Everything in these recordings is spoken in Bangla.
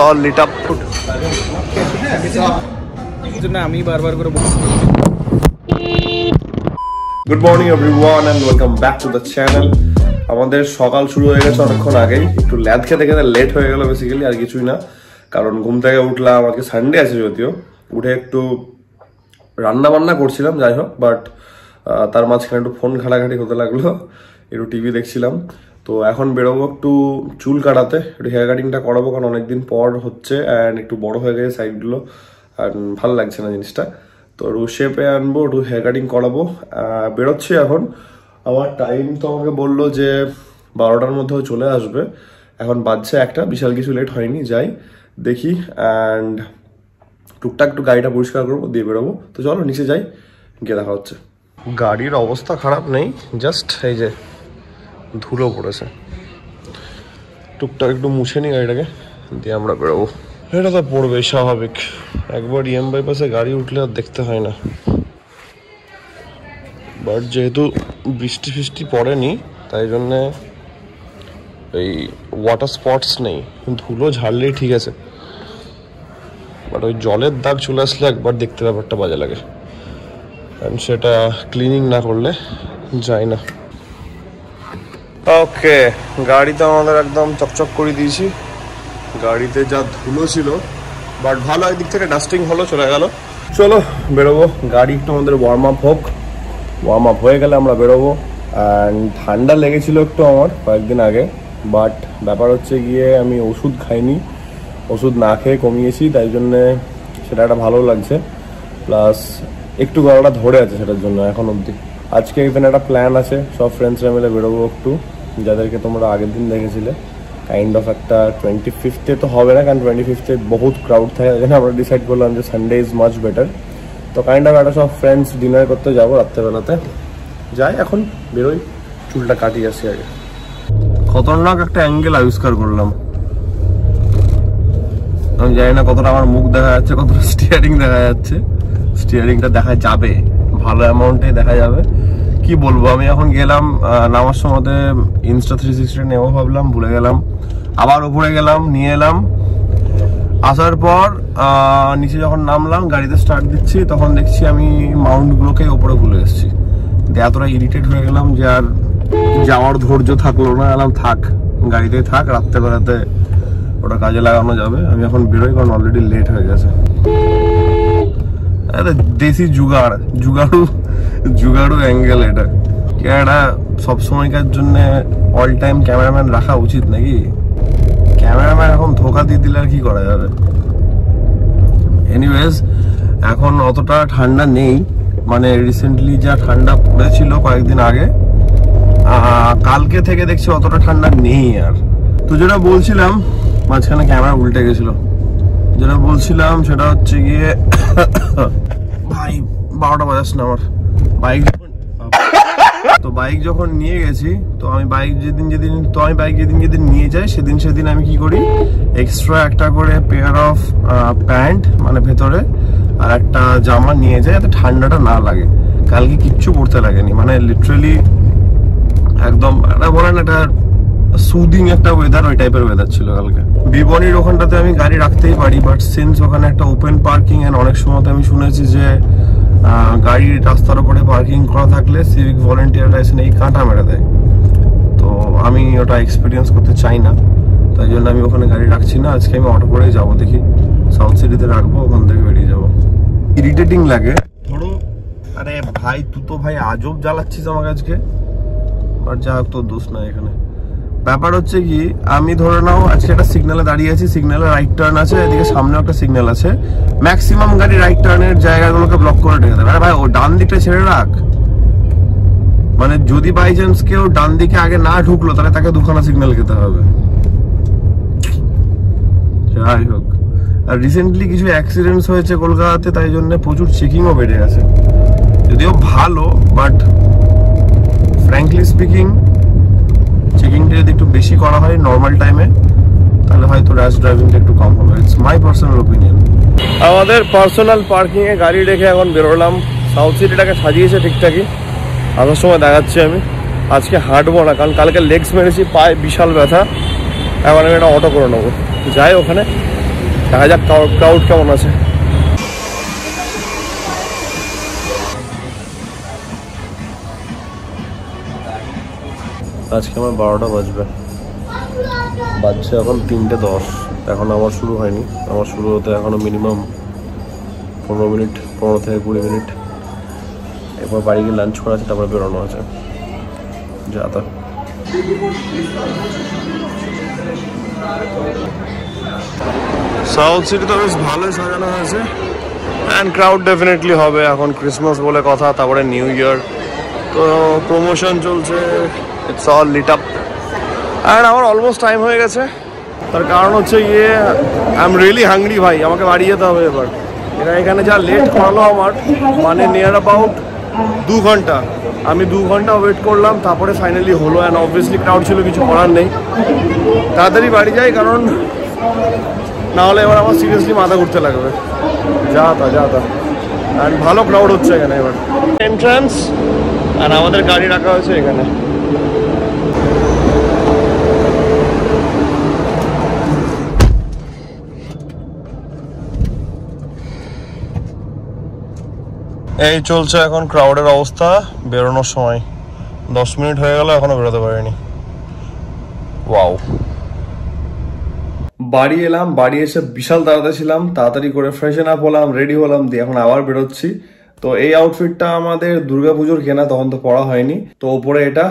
all lit up. Good morning everyone and welcome back to the channel. আমাদের সকাল শুরু হয়ে গেছে অনেকক্ষণ আগেই, একটু ল্যাদ খেতে খেতে লেট হয়ে গেল বেসিক্যালি, আর কিছুই না। কারণ ঘুম থেকে উঠলাম, আজকে সানডে আছে যদিও, উঠে একটু রান্না বান্না করছিলাম, যাই হোক, বাট তার মাঝখানে একটু ফোন ঘাটাঘাটি হতে লাগলো, একটু টিভি দেখছিলাম। তো এখন বেরোবো একটু চুল কাটাতে, একটু হেয়ার কাটিংটা করাবো, কারণ অনেকদিন পর হচ্ছে অ্যান্ড একটু বড় হয়ে গেছে সাইডগুলো, আর ভালো লাগছে না জিনিসটা। তো একটু শেপে আনবো, একটু হেয়ার কাটিং করাবো। বেরোচ্ছি এখন। আমার টাইম তো আমাকে বললো যে 12টার মধ্যেও চলে আসবে, এখন বাজছে 1টা, বিশাল কিছু লেট হয়নি, যাই দেখি। অ্যান্ড টুকটাক একটু গাড়িটা পরিষ্কার করবো, দিয়ে বেরোবো। তো চলো নিচে যাই, গিয়ে দেখা হচ্ছে। গাড়ির অবস্থা খারাপ নেই, জাস্ট এই যে ধুলো পড়েছে, টুকটাক একটু মুছে নি গাড়িটাকে, দিয়ে আমরা বেরোবো। এটা তো পড়বে স্বাভাবিক, একবার ইএম বাইপাসে গাড়ি উঠলে আর দেখতে হয় না। বাট যেহেতু বৃষ্টি ফিষ্টি পড়েনি, তাই জন্যে এই ওয়াটার স্পটস নেই, ধুলো ঝাড়লেই ঠিক আছে। বাট ওই জলের দাগ চলে আসলে একবার দেখতে ব্যাপারটা বাজে লাগে, কারণ সেটা ক্লিনিং না করলে যায় না। ওকে, গাড়ি তো আমাদের একদম চকচক করে দিয়েছি। গাড়িতে যা ধুলো ছিল, বাট ভালো একদিক থেকে ডাস্টিং হলো, চলে গেল। চলো বেরোবো, গাড়ি একটু আমাদের ওয়ার্ম আপ হোক, ওয়ার্ম আপ হয়ে গেলে আমরা বেরোবো। অ্যান্ড ঠান্ডা লেগেছিল একটু আমার কয়েকদিন আগে, বাট ব্যাপার হচ্ছে গিয়ে আমি ওষুধ খাইনি, ওষুধ না খেয়ে কমিয়েছি, তাই জন্যে সেটা একটা ভালো লাগছে। প্লাস একটু গলাটা ধরে আছে সেটার জন্য এখন অবধি। আজকে এখানে একটা প্ল্যান আছে, সব ফ্রেন্ডসরা মিলে বেরোবো একটু, যাদেরকে তোমরা আগের দিন দেখেছিলে। কাইন্ড অফ একটা 25th তো হবে না, কারণ 25th বহুত ক্রাউড থাকে, এখানে আমরা ডিসাইড করলাম যে সানডে ইজ মাচ বেটার। তো কাইন্ড অফ একটা সব ফ্রেন্ডস ডিনার করতে যাবো রাত্রেবেলাতে, যাই এখন বেরোই, চুলটা কাটিয়ে আসি আগে। খতরনাক একটা অ্যাঙ্গেল আবিষ্কার করলাম, আমি জানি না কতটা আমার মুখ দেখা যাচ্ছে, কতটা স্টিয়ারিং দেখা যাচ্ছে। স্টিয়ারিংটা দেখা যাবে, ভালো অ্যামাউন্টে দেখা যাবে। কি বলবো, আমি এখন গেলাম নামার সময় ইনস্টা 360 নেবো ভাবলাম, ভুলে গেলাম। আবার উপরে গেলাম, নিয়ে এলাম। আসার পর নিচে যখন নামলাম, গাড়িতে স্টার্ট দিচ্ছি, তখন দেখছি আমি মাউন্টগুলোকে ওপরে ভুলে এসেছি। এতটা ইরিটেট হয়ে গেলাম যে আর যাওয়ার ধৈর্য থাকলো না। এলাম থাক, গাড়িতেই থাক, রাত্রেবেলাতে ওটা কাজে লাগানো যাবে। আমি এখন বেরোই, কারণ অলরেডি লেট হয়ে গেছে। দেশি জুগাড়ু অ্যাঙ্গেল এটা। এটা সবসময়কার জন্য অল টাইম ক্যামেরাম্যান রাখা উচিত নাকি? ক্যামেরাম্যান এখন ধোকা দিয়ে দিলে আর কি করা যাবে। এনিওয়েজ, এখন অতটা ঠান্ডা নেই, মানে রিসেন্টলি যা ঠান্ডা পড়েছিল কয়েকদিন আগে, কালকে থেকে দেখছি অতটা ঠান্ডা নেই আর। তো যেটা বলছিলাম, মাঝখানে ক্যামেরা উল্টে গেছিল, যেটা বলছিলাম সেটা হচ্ছে গিয়ে ভাই 12টা বাজাস না আমার বাইক। তো বাইক যখন নিয়ে গেছি, তো আমি বাইক যেদিন নিয়ে যাই, সেদিন আমি কি করি, এক্সট্রা একটা করে পেয়ার অফ প্যান্ট মানে ভেতরে আর একটা জামা নিয়ে যাই, যাতে ঠান্ডাটা না লাগে। কালকে কিচ্ছু পরতে লাগেনি, মানে লিটারালি একদম একটা বলেন একটা সুদিং একটা ওয়েদার, ওই টাইপের ওয়েদার ছিল কালকে। বিবনির ওখানটাতে আমি গাড়ি রাখতেই পারি, বাট সিন্স ওখানে একটা ওপেন পার্কিং, এন্ড অনেক সময় আমি শুনেছি যে গাড়ি রাস্তার উপরে পার্কিং করা থাকলে সিভিক ভলেন্টিয়াররা এসে এই কাঁটা মেরে দেয়। তো আমি ওটা এক্সপিরিয়েন্স করতে চাই না, তাই জন্য আমি ওখানে গাড়ি রাখছি না। আজকে আমি অটো করেই যাবো, দেখি সাউথ সিটিতে রাখবো, ওখান থেকে বেরিয়ে যাবো। ইরিটেটিং লাগে ধরো, আরে ভাই তুই তো ভাই আজব জ্বালাচ্ছিস আমাকে আজকে, বাট যা হোক তোর দোষ না এখানে। ব্যাপার হচ্ছে কি, আমি ধরে নাও আজকে একটা সিগন্যালে দাঁড়িয়ে আছি, সিগন্যালে রাইট টার্ন আছে, এদিকে সামনেও একটা সিগন্যাল আছে, ম্যাক্সিমাম গাড়ি রাইট টার্নের জায়গাগুলোকে ব্লক করে রেখে দেবে। আরে ভাই ও ডান দিকটা ছেড়ে রাখ, মানে যদি বাই চান্স কেউ ডান দিকে আগে না ঢুকলো, তাহলে তাকে দুখানা সিগন্যাল খেতে হবে। যাই হোক, আর রিসেন্টলি কিছু অ্যাক্সিডেন্টস হয়েছে কলকাতাতে, তাই জন্য প্রচুর চেকিংও বেড়ে গেছে, যদিও ভালো, বাট ফ্র্যাঙ্কলি স্পিকিং চেকিংটা যদি একটু বেশি করা হয় নর্মাল টাইমে, তাহলে হয়তো র্যাশ ড্রাইভিংটা একটু কম হবে। It's my personal opinion. আমাদের পার্সোনাল পার্কিংয়ে গাড়ি রেখে এখন বেরোলাম। সাউথ সিটিটাকে সাজিয়েছে ঠিকঠাকই, আসার সময় দেখাচ্ছি আমি। আজকে হাঁটবো না, কারণ কালকে লেগস মেরেছি, পায়ে বিশাল ব্যথা। এখন আমি একটা অটো করে নেবো, যাই ওখানে দেখা যাক ক্রাউড কেমন আছে। আজকে আমার 12টা বাজছে এখন 3:10। এখন আমার শুরু হয়নি, আমার শুরু হতে এখনো মিনিমাম 15 মিনিট, 15 থেকে 20 মিনিট। এরপর বাড়ি গিয়ে লাঞ্চ করা আছে, তারপরে বেরোনো আছে। যাতা সাউথ সিটি তো বেশ ভালোই সাজানো হয়েছে, অ্যান্ড ক্রাউড ডেফিনেটলি হবে। এখন ক্রিসমাস বলে কথা, তারপরে নিউ ইয়ার, তো প্রমোশন চলছে, it's all lit up. And আমার অলমোস্ট টাইম হয়ে গেছে। তার কারণ হচ্ছে গিয়ে আই এম রিয়েলি হাংরি ভাই, আমাকে বাড়ি যেতে হবে এবার। এরা এখানে যা লেট করালো আমার, মানে নিয়ার অ্যাবাউট 2 ঘন্টা। আমি 2 ঘন্টা ওয়েট করলাম, তারপরে ফাইনালি হলো। অ্যান্ড অবভিয়াসলি ক্রাউড ছিল, কিছু করার নেই। তাড়াতাড়ি বাড়ি যাই, কারণ নাহলে এবার আমার সিরিয়াসলি মাথা ঘুরতে লাগবে। যা তা অ্যান্ড ভালো ক্রাউড হচ্ছে এখানে এবার। এন্ট্রান্স আর আমাদের গাড়ি রাখা হয়েছে এখানে। এই চলছে এখন ক্রাউডের অবস্থা। বেরোনোর সময় 10 মিনিট হয়ে গেল, এখনো বেরোতে পারিনি। ওয়াও। বাড়ি এলাম, বাড়ি এসে বিশাল তাড়াতাড়ি ছিলাম, তাড়াতাড়ি করে ফ্রেশন আপ হলাম, রেডি হলাম, দিয়ে এখন আবার বেরোচ্ছি। তো এই আউটফিটটা আমাদের দুর্গাপুজোর কেনা, তখন তো পরা হয়নি। তো ওপরে এটা,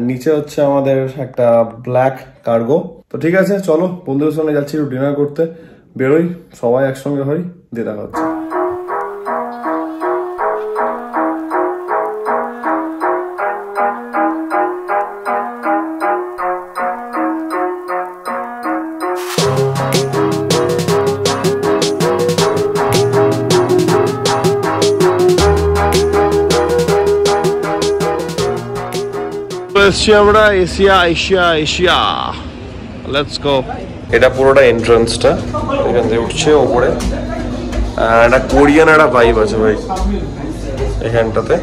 নিচে হচ্ছে আমাদের একটা ব্ল্যাক কার্গো। তো ঠিক আছে, চলো বন্ধুদের সঙ্গে যাচ্ছি একটু ডিনার করতে। বেরোই, সবাই একসঙ্গে হই, দিয়ে দেখা হচ্ছে। আমরা এশিয়া লেটস গো। এটা পুরোটা এন্ট্রান্সটা, এখান থেকে উঠছে ওপরে। একটা কোরিয়ান একটা ভাইব আছে ভাই এখানটাতে।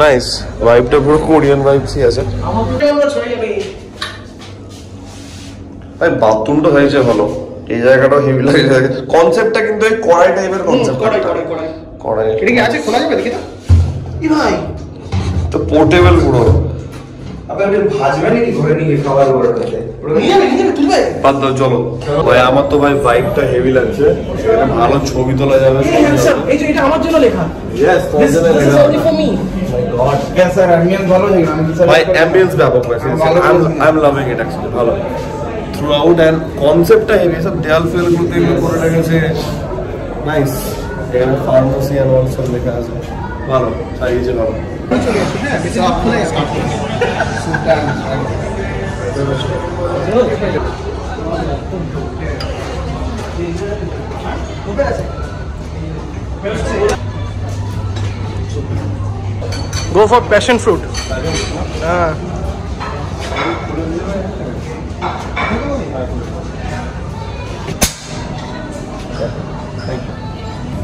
নাইস ভাইবটা, পুরো কোরিয়ান ভাইবসই আছে ভাই। বাথরুমটা হয়েছে ভালো, এই জায়গাটাও হেভি লাগে। কনসেপ্টটা কিন্তু এই কড়াই টাইপের কনসেপ্ট। কড়াই এটা কি আছে, খোলা যাবে? দেখি তো। ই ভাই তো পোর্টেবল পুরো। আবার আপনি ভাজবেন নাকি ঘরে নিয়ে খাবার করতে? নিয়ে তুলবে বাদ দাও, চলো ভাই। আমার তো ভাই বাইকটা হেভি লাগছে, এটা ভালো ছবি তোলা যাবে। এই যে এটা আমার জন্য লেখা। यस তোমার জন্য লেখা। only for me my god yes sir ambience ভালো লাগে। আমি কি স্যার ভাই ambience ব্যাপক আছে। I am loving it actually, ভালো থ্রু আউট। এন্ড কনসেপ্টটা হেভি, সব দেয়াল ফেল করতে এগুলো করে রেখেছে। নাইস। এখানে ফার্মেসি আর অলসো লেখা আছে, ভালো সাইজে ভালো। Go for passion fruit.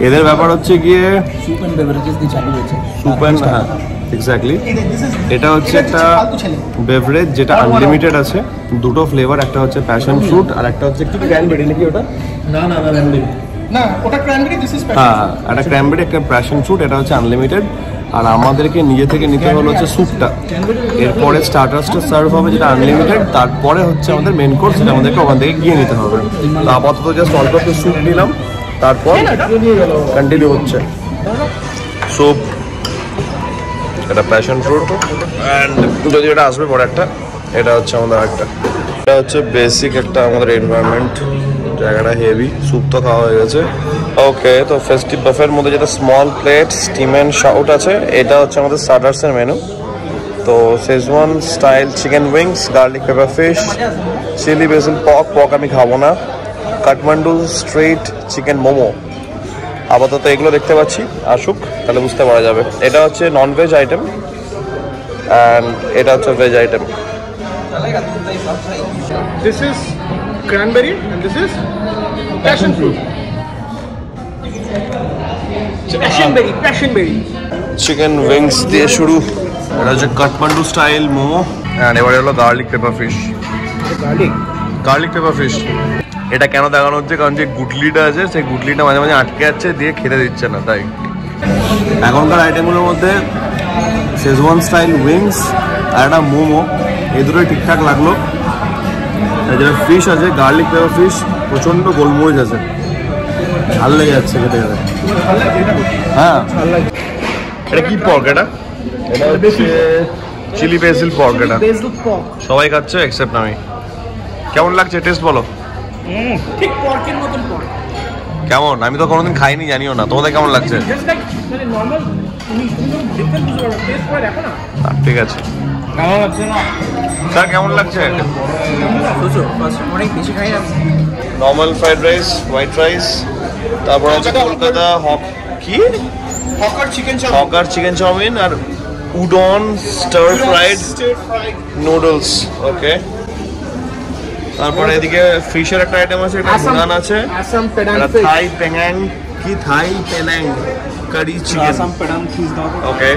এদের ব্যাপার হচ্ছে গিয়ে সুপ এন্ড বেভারেজেস দিয়ে চালু হয়েছে। সুপ এন্ড, হ্যাঁ এক্স্যাক্টলি। এটা হচ্ছে একটা বেভারেজ যেটা আনলিমিটেড আছে, দুটো ফ্লেভার, একটা হচ্ছে প্যাশন ফ্রুট আর একটা হচ্ছে কি ক্র্যানবেরি নাকি ওটা? না ক্র্যানবেরি না, ওটা ক্র্যানবেরি, দিস ইজ প্যাশন। হ্যাঁ, একটা ক্র্যানবেরি একটা প্যাশন ফ্রুট, এটা হচ্ছে আনলিমিটেড। আর আমাদেরকে নিজে থেকে নিতে হলো হচ্ছে স্যুপটা। এরপরে স্টার্টার্সটা সার্ভ হবে যেটা আনলিমিটেড, তারপরে হচ্ছে আমাদের মেন কোর্স, যেটা আমাদেরকে ওখান থেকে গিয়ে নিতে হবে। তো আপাতত জাস্ট অল্প একটু স্যুপ নিলাম, তারপর কন্টিনিউ হচ্ছে। স্যুপ, এটা প্যাশন ফ্রুট, অ্যান্ড যদি এটা আসবে পরে একটা, এটা হচ্ছে আমাদের একটা, এটা হচ্ছে বেসিক একটা আমাদের এনভায়রনমেন্ট। জায়গাটা হেভি। স্যুপ তো খাওয়া হয়ে গেছে। ওকে, তো ফেস্টিভ বাফের মধ্যে যেটা small plate steam and shout আছে, এটা হচ্ছে আমাদের স্টার্টার্সের মেনু। তো Schezwan style chicken wings, garlic pepper fish, chilli basil pork আমি খাবো না, কাঠমান্ডু স্ট্রিট চিকেন মোমো। আপাতত এগুলো দেখতে পাচ্ছি, আসুক তাহলে বুঝতে পারা যাবে। এটা হচ্ছে নন ভেজ আইটেম অ্যান্ড এটা হচ্ছে veg item. This is cranberry and this is passion fruit. Passion berry. Chicken wings দিয়ে শুরু। এটা হচ্ছে কাঠমান্ডু স্টাইল মোমো, হ্যাঁ, এবারে হলো garlic pepper fish. Garlic pepper fish এটা কেন দেখানো হচ্ছে, কারণ যে গুটলিটা আছে সেই গুটলিটা মাঝে মাঝে আটকে যাচ্ছে, দিয়ে খেতে দিচ্ছে না, তাই। এখনকার আইটেমগুলোর মধ্যে শেজওয়ান স্টাইল উইংস আর একটা মোমো, এই দুটোই ঠিকঠাক লাগলো। যেটা ফিশ আছে গার্লিক পেপার ফিশ, প্রচণ্ড গোলমরিচ আছে, ঝাল লেগে যাচ্ছে খেতে খেতে। হ্যাঁ, এটা কি পর্ক? এটা হচ্ছে চিলি বেসিল পর্ক। এটা সবাই খাচ্ছে এক্সেপ্ট আমি। কেমন লাগছে? টেস্ট বলো। ঠিক পর্কের মতন পর্ক। কেমন? আমি তো কোনোদিন খাইনি, জানিও না। তোমাদের কেমন লাগছে? মানে নরমাল তুমি ডিফারেন্ট বুঝতে পারো, টেস্ট করে দেখো না। ঠিক আছে। কেমন লাগছে না স্যার, কেমন লাগছে? অনেক বেশি খাই না। Normal fried rice, white rice, তারপর আছে কলকাতা হকার চিকেন চাউমিন আর উডন স্টার ফ্রাইড নুডলস। ওকে, তারপরে এদিকে ফিশের একটা আইটেম আছে, এটা গুনান আছে, থাই পেনাং কি থাই পেনাং কারি চিকেন। ওকে,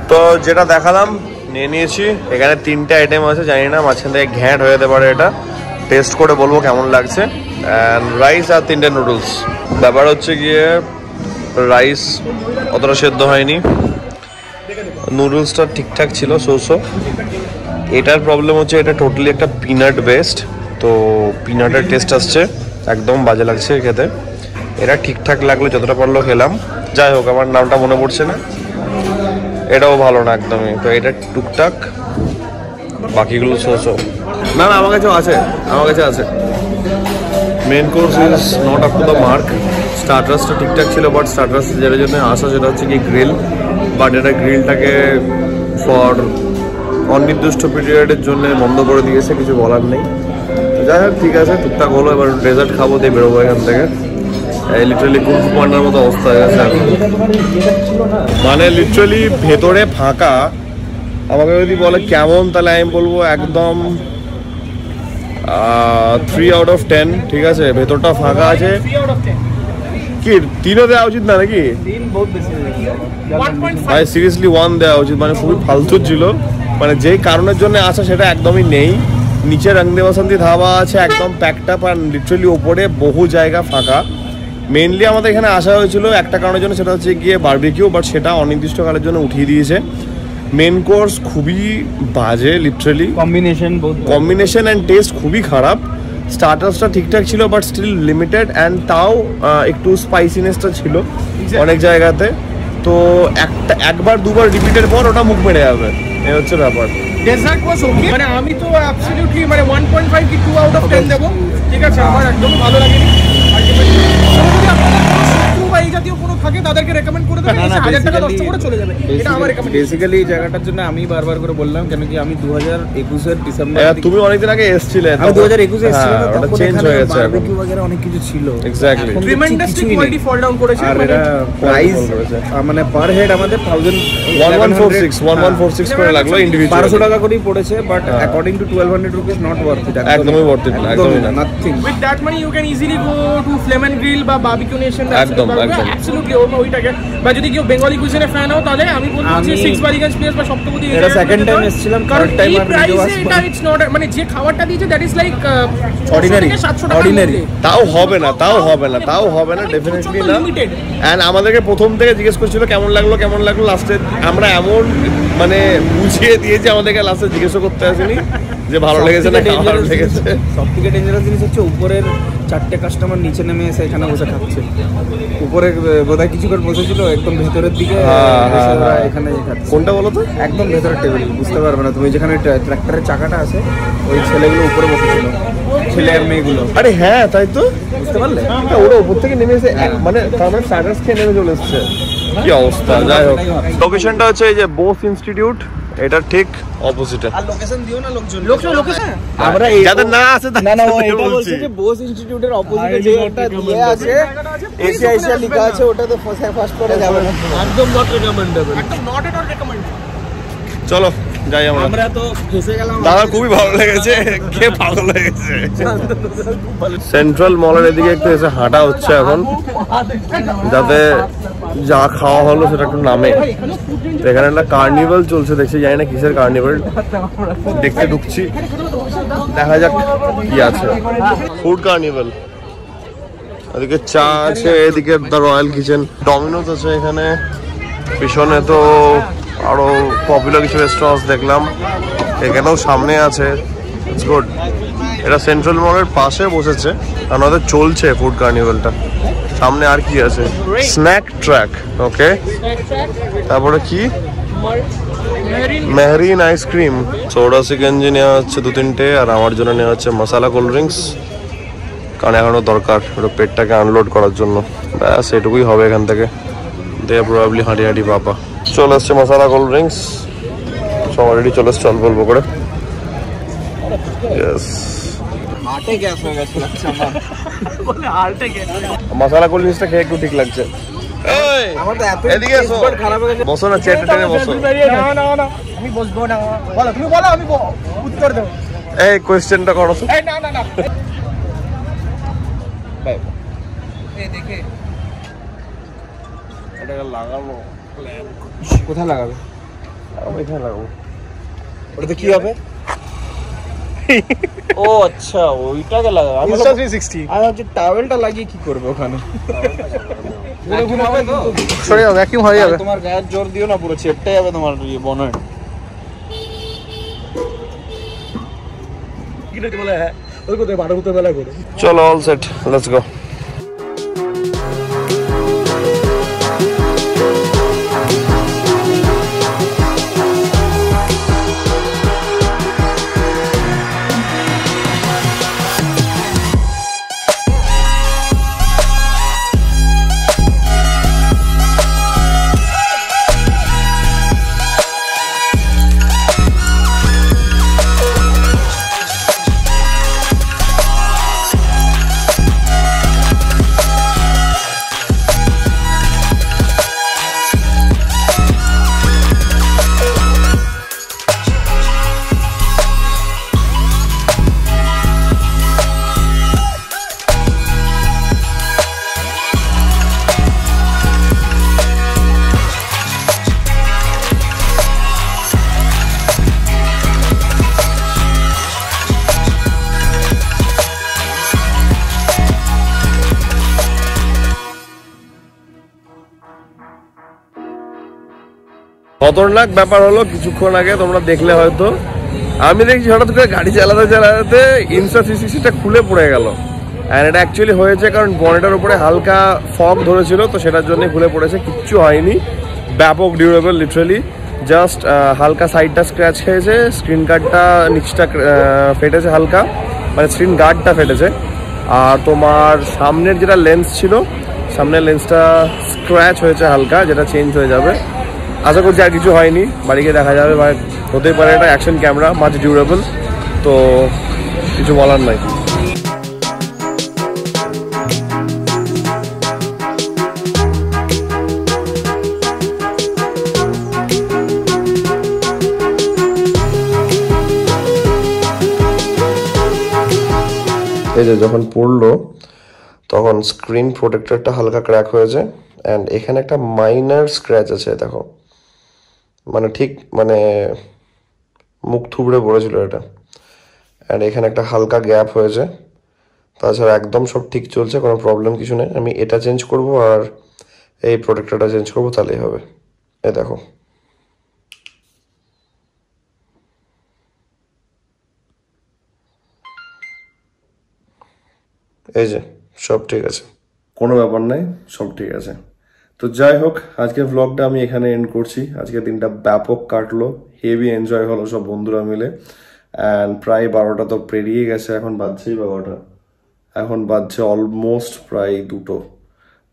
তো যেটা দেখালাম নিয়ে নিয়েছি। এখানে 3টে আইটেম আছে, জানি না মাঝখান থেকে ঘ্যাঁট হয়ে যেতে পারে। এটা টেস্ট করে বলবো কেমন লাগছে। অ্যান্ড রাইস আর 3টে নুডলস। ব্যাপার হচ্ছে গিয়ে রাইস অতটা সেদ্ধ হয়নি, নুডলসটা ঠিকঠাক ছিল, সোসো। এটার প্রবলেম হচ্ছে এটা টোটালি একটা পিনাট বেসড, তো পিনাটের টেস্ট আসছে, একদম বাজে লাগছে খেতে। এটা ঠিকঠাক লাগলো, যতটা পারলো খেলাম। যাই হোক, আমার নামটা মনে পড়ছে না। এটাও ভালো না একদমই, তো এটা টুকটাক, বাকিগুলো সোসো। না না, আমার কাছেও আছে, আমার কাছে আছে। Main course is not up to the mark. স্টার্টার্সটা ঠিকঠাক ছিল, বাট স্টার্টার্স যেটার জন্য আসা সেটা হচ্ছে কি গ্রিল, বাট এটা গ্রিলটাকে ফর অনির্দিষ্ট পিরিয়ডের জন্য বন্ধ করে দিয়েছে, কিছু বলার নেই। যাই হোক, ঠিক আছে, টুকটাক হলো। এবার ডেজার্ট খাবো, দিয়ে বেরোবো এখান থেকে। লিটারালি কুলফি পান্ডার মতো অবস্থা হয়ে গেছে। মানে লিটারালি ভেতরে ফাঁকা। আমাকে যদি বলে কেমন, তাহলে আমি বলবো একদম 3 out of 10। ঠিক আছে, ভেতরটা ফাঁকা আছে। কি 3ও দেওয়া উচিত না নাকি? ভাই সিরিয়াসলি 1 দেওয়া উচিত। মানে খুবই ফালতু ছিল, মানে যেই কারণের জন্য আসা সেটা একদমই নেই। নিচে রংদে বসন্তি ধাবা আছে, একদম প্যাকড আপ, আর লিটারালি ওপরে বহু জায়গা ফাঁকা। মেনলি আমাদের এখানে আসা হয়েছিল একটা কারণের জন্য, সেটা হচ্ছে গিয়ে বারবিকিউ, বাট সেটা অনির্দিষ্টকালের জন্য উঠিয়ে দিয়েছে। মেন কোর্স খুবই বাজে, লিটারালি কম্বিনেশন অ্যান্ড টেস্ট খুবই খারাপ। স্টার্টার্সটা ঠিকঠাক ছিল, বাট স্টিল লিমিটেড, অ্যান্ড তাও একটু স্পাইসিনেসটা ছিল অনেক জায়গাতে। তো একবার দুবার রিপিটের পর ওটা মুখ মেরে যাবে, এই হচ্ছে ব্যাপার। ডেজার্ট ওয়াজ ওকে, মানে আমি তো অ্যাবসলিউটলি মানে 1.5 কি 2 out of 10 দেবো। ঠিক আছে, আমার একদম ভালো লাগেনি। এই জাতীয় কোনো থাকে তাদেরকে রেকমেন্ড করে দেবেন, 1000 টাকা নষ্ট করে চলে যাবে। এটা আমার রেকমেন্ডেশন। বেসিক্যালি এই জায়গাটার জন্য আমি বারবার করে বললাম, কেন কি আমি 2021 এর ডিসেম্বর, তুমি অনেকদিন আগে এসেছিলে, আমি 2021 এ এসেছিলাম, ওটা চেঞ্জ হয়ে গেছে, বারবিকিউ वगैरह অনেক কিছু ছিল। Exactly, tremendously quality fall down করেছে। আর এটা প্রাইস মানে পার হেড আমাদের 1146 করে লাগলো ইন্ডিভিজুয়াল, 1200 টাকা করেই পড়েছে, but according to 1200 rupees not worth it. একদমই ওয়ার্থ ইট না, একদমই না, nothing. With that money you can easily go to flame and grill বা বারবিকিউ নেশন। একদম অ্যাবসলিউটলি ওইটাকে। বা যদি কেউ বেঙ্গলি কুইজিনের ফ্যান হও, তাহলে আমি বলবো যে 6 বালিগঞ্জ প্লেস বা সপ্তপদী, এটা সেকেন্ড টাইম এসেছিলাম, থার্ড টাইম আর ভিডিও আসছে। এটা ইটস নট মানে যে খাবারটা দিয়েছে দ্যাট ইজ লাইক অর্ডিনারি, 700 টাকা অর্ডিনারি। তাও হবে না, ডেফিনেটলি না। অ্যান্ড আমাদেরকে প্রথম থেকে জিজ্ঞেস করছিল কেমন লাগলো। লাস্টে আমরা এমন মানে বুঝিয়ে দিয়েছি, আমাদেরকে লাস্টে জিজ্ঞেসও করতে আসেনি যে ভালো লেগেছে না খারাপ লেগেছে। সব থেকে ডেঞ্জারাস জিনিস হচ্ছে উপরের 4টে কাস্টমার নিচে নেমে এসে এখানে বসে খাচ্ছে। উপরে বোধহয় কিছুক্ষণ বসেছিল, একদম ভেতরের দিকে এখানে খাচ্ছে। কোনটা বলো তো? একদম ভেতরের টেবিল, বুঝতে পারবে না তুমি, যেখানে ট্র্যাক্টরের চাকাটা আছে ওই ছেলেগুলো উপরে বসেছিল, ছেলে আর মেয়েগুলো। আরে হ্যাঁ, তাই তো, বুঝতে পারলে? ওরা উপর থেকে নেমে এসে মানে তার মানে স্টার্টার্স খেয়ে নেমে চলে এসছে। কি অবস্থা! যাই হোক, লোকেশনটা হচ্ছে এই যে বোস ইনস্টিটিউট, এটা ঠিক অপোজিটে। আর লোকেশন দিও না, লোকেশন আমরা যাদের না আছে না এটা বলছি যে বোস ইনস্টিটিউটের অপোজিটে যে একটা দিয়ে আছে এশিয়া লেখা আছে, ওটা তো ফার্স্ট করে যাবে না, একদম নট রিকমেন্ডেবল, একদম নট এট অল রেকমেন্ড। চলো যাই আমরা তো ফেসে গেলাম। দাদা খুবই ভালো লেগেছে, কে পাগল হয়ে গেছে। সেন্ট্রাল মলের এদিকে একটু এসে হাঁটা হচ্ছে এখন, যাতে যা খাওয়া হলো সেটা একটু নামে। এখানে একটা কার্নিভাল চলছে দেখছি, জানি না কিসের কার্নিভাল, দেখতে ঢুকছি, দেখা যাক কি আছে। ফুড কার্নিভাল, এদিকে চা আছে, এদিকে দ্য রয়্যাল কিচেন, ডমিনোস আছে এখানে, পিছনে তো আরো পপুলার কিছু রেস্টুরেন্টস দেখলাম, এখানেও সামনে আছে। It's good. এটা সেন্ট্রাল মলের পাশে বসেছে, কারণ ওদের চলছে ফুড কার্নিভালটা। সামনে আর কি আছে, স্ন্যাক ট্র্যাক, ওকে, তারপরে কি মেহরিন আইসক্রিম, সোডা সিকেঞ্জি নেওয়া হচ্ছে 2-3টে, আর আমার জন্য নেওয়া হচ্ছে মশালা কোল্ড ড্রিঙ্কস, কারণ এখনো দরকার ওটা পেটটাকে আনলোড করার জন্য। ব্যাস এটুকুই হবে এখান থেকে, দে প্রবাবলি হাঁটি হাঁটি পাপা। চলে এসছে মশালা কোল্ড ড্রিঙ্কস, সব অলরেডি চলে এসছে অল্প অল্প করে। মশালা কোল্ড ড্রিঙ্কসটা খেয়ে একটু ঠিক লাগছে। বসো না, চেয়ারটা টেনে বসো। আমি বসবো না, বলো তুমি, বলো আমি উত্তর দেবো। এই কোয়েশ্চেনটা করো তো। না লাগানো কোথায় লাগাবে? এখানে লাগাবো। ওটাতে কি হবে? ও আচ্ছা, ওইটাকে লাগাবে। আমি ভাবছি টাওয়েলটা লাগিয়ে কি করবে ওখানে? সরে যাও, ভ্যাকিউম হয়ে যাবে। তোমার গায়ের জোর দিও না, পুরো চেপটে যাবে তোমার বনেট। চলো, অল সেট, লেটস গো। খতরনাক ব্যাপার হলো, কিছুক্ষণ আগে তোমরা দেখলে হয়তো, আমি দেখছি হঠাৎ করে গাড়ি চালাতে চালাতে ইনস্টা 360টা খুলে পড়ে গেল। অ্যান্ড এটা অ্যাকচুয়ালি হয়েছে কারণ বনেটের উপরে হালকা ফগ ধরেছিল, তো সেটার জন্য খুলে পড়েছে, কিচ্ছু হয়নি, ব্যাপক ডিউরেবল, লিটারালি জাস্ট হালকা সাইডটা স্ক্র্যাচ খেয়েছে, স্ক্রিন গার্ডটা নিচটা ফেটেছে হালকা, মানে স্ক্রিন গার্ডটা ফেটেছে। আর তোমার সামনের যেটা লেন্স ছিল, সামনের লেন্সটা স্ক্র্যাচ হয়েছে হালকা, যেটা চেঞ্জ হয়ে যাবে। আশা করছি আর কিছু হয়নি, বাড়ি গিয়ে দেখা যাবে, বা হতেই পারে এটা অ্যাকশন ক্যামেরা, মাছ ডিউরেবল, তো কিছু বলার নাই। এই যে যখন পড়লো তখন স্ক্রিন প্রোটেক্টরটা হালকা ক্র্যাক হয়েছে, অ্যান্ড এখানে একটা মাইনার স্ক্র্যাচ আছে দেখো, মানে ঠিক মানে মুখ থুবড়ে পড়েছিল এটা, অ্যান্ড এখানে একটা হালকা গ্যাপ হয়েছে। তাছাড়া একদম সব ঠিক চলছে, কোনো প্রবলেম কিছু নেই। আমি এটা চেঞ্জ করব আর এই প্রোটেক্টরটা চেঞ্জ করবো, তাহলেই হবে। এই দেখো, এই যে সব ঠিক আছে, কোনো ব্যাপার নাই, সব ঠিক আছে। তো যাই হোক, আজকের ভ্লগটা আমি এখানে এন্ড করছি। আজকের দিনটা ব্যাপক কাটলো, হেভি এনজয় হলো সব বন্ধুরা মিলে, অ্যান্ড প্রায় 12টা তো পেরিয়ে গেছে, এখন বাজছেই 12টা, এখন বাজছে অলমোস্ট প্রায় 2টো।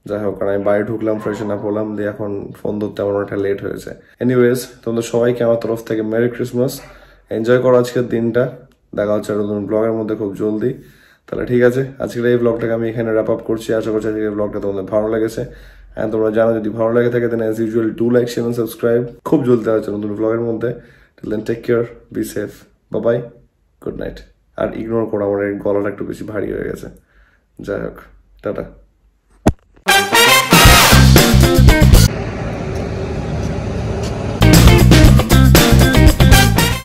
যাই হোক, আমি বাইরে ঢুকলাম, ফ্রেশন আপ হলাম, দিয়ে এখন ফোন ধরতে আমার অনেকটা লেট হয়েছে। এনিওয়েজ, তোমাদের সবাইকে আমার তরফ থেকে মেরি ক্রিসমাস, এনজয় করো আজকের দিনটা, দেখা হচ্ছে নতুন ব্লগের মধ্যে খুব জলদি। তাহলে ঠিক আছে, আজকের এই ব্লগটাকে আমি এখানে র্যাপ আপ করছি। আশা করছি আজকের এই ব্লগটা তোমাদের ভালো লেগেছে, অ্যান্ড তোমরা জানো যদি ভালো লেগে থাকে then as usual do like, share and subscribe. খুব জলদি দেখা হচ্ছে নতুন ব্লগের মধ্যে। Till then take care, be safe, bye, good night. আর ইগনোর করো, আমার এই গলাটা একটু বেশি ভারী হয়ে গেছে। যাই হোক, টাটা।